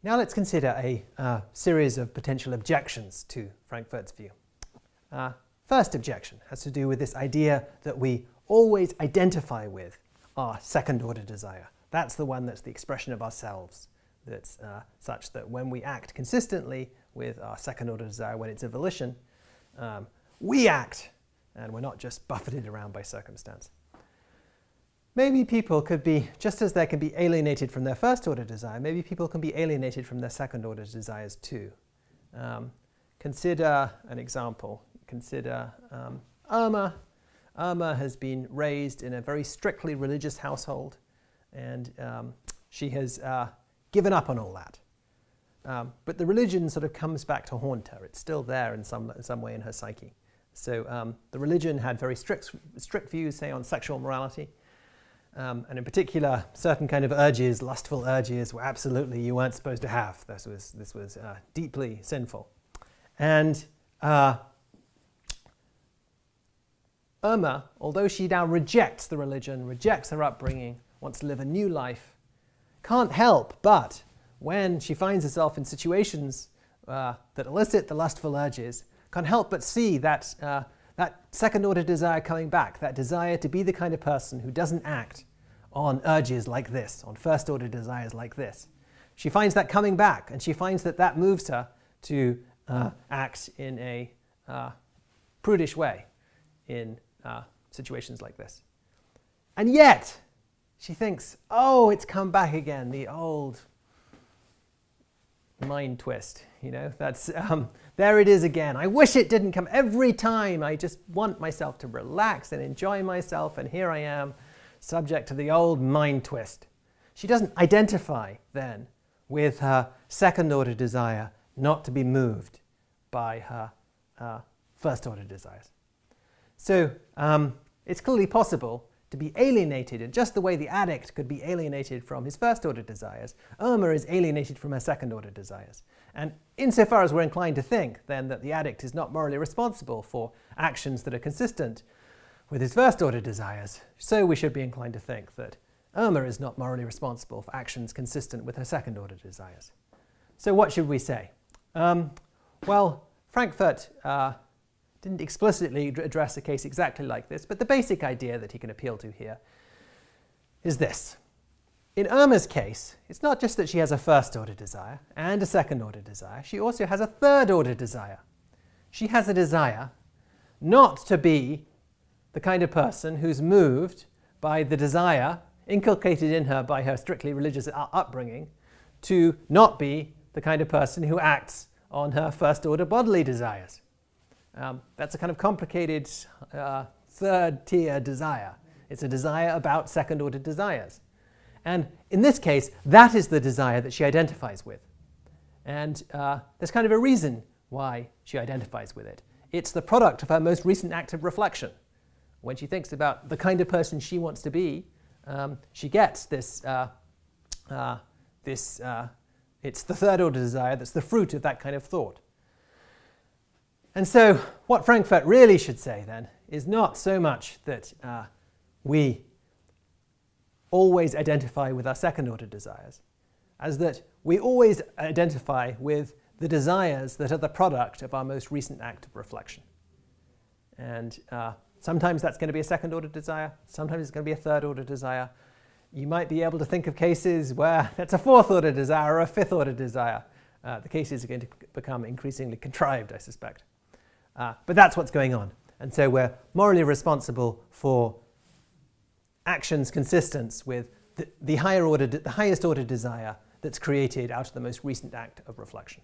Now let's consider a series of potential objections to Frankfurt's view. First objection has to do with this idea that we always identify with our second-order desire. That's the one that's the expression of ourselves. That's such that when we act consistently with our second-order desire, when it's a volition, we act, and we're not just buffeted around by circumstance. Maybe people could be, just as they can be alienated from their first-order desire, maybe people can be alienated from their second-order desires too. Consider an example. Consider Irma. Irma has been raised in a very strictly religious household, and she has given up on all that. But the religion sort of comes back to haunt her. It's still there in some way in her psyche. So the religion had very strict views, say, on sexual morality. And in particular, certain kind of urges, lustful urges, were absolutely you weren't supposed to have. This was deeply sinful. And Irma, although she now rejects the religion, rejects her upbringing, wants to live a new life, can't help but, when she finds herself in situations that elicit the lustful urges, can't help but see that that second-order desire coming back, that desire to be the kind of person who doesn't act on urges like this, on first-order desires like this. She finds that coming back, and she finds that that moves her to act in a prudish way in situations like this. And yet, she thinks, oh, it's come back again, the old mind twist, you know, that's, there it is again. I wish it didn't come every time. I just want myself to relax and enjoy myself, and here I am, subject to the old mind twist. She doesn't identify then with her second-order desire not to be moved by her first-order desires. So it's clearly possible to be alienated in just the way the addict could be alienated from his first-order desires. Irma is alienated from her second-order desires. And insofar as we're inclined to think, then, that the addict is not morally responsible for actions that are consistent with his first-order desires, so we should be inclined to think that Irma is not morally responsible for actions consistent with her second-order desires. So what should we say? Well, Frankfurt didn't explicitly address a case exactly like this, but the basic idea that he can appeal to here is this. In Irma's case, it's not just that she has a first-order desire and a second-order desire, she also has a third-order desire. She has a desire not to be the kind of person who's moved by the desire inculcated in her by her strictly religious upbringing to not be the kind of person who acts on her first-order bodily desires. That's a kind of complicated third-tier desire. It's a desire about second-order desires. And in this case, that is the desire that she identifies with. And there's kind of a reason why she identifies with it. It's the product of her most recent act of reflection. When she thinks about the kind of person she wants to be, she gets this, it's the third-order desire that's the fruit of that kind of thought. And so what Frankfurt really should say then is not so much that we always identify with our second-order desires, as that we always identify with the desires that are the product of our most recent act of reflection. And sometimes that's going to be a second-order desire, sometimes it's going to be a third-order desire. You might be able to think of cases where that's a fourth-order desire or a fifth-order desire. The cases are going to become increasingly contrived, I suspect. But that's what's going on. And so we're morally responsible for actions consistent with the highest order desire that's created out of the most recent act of reflection.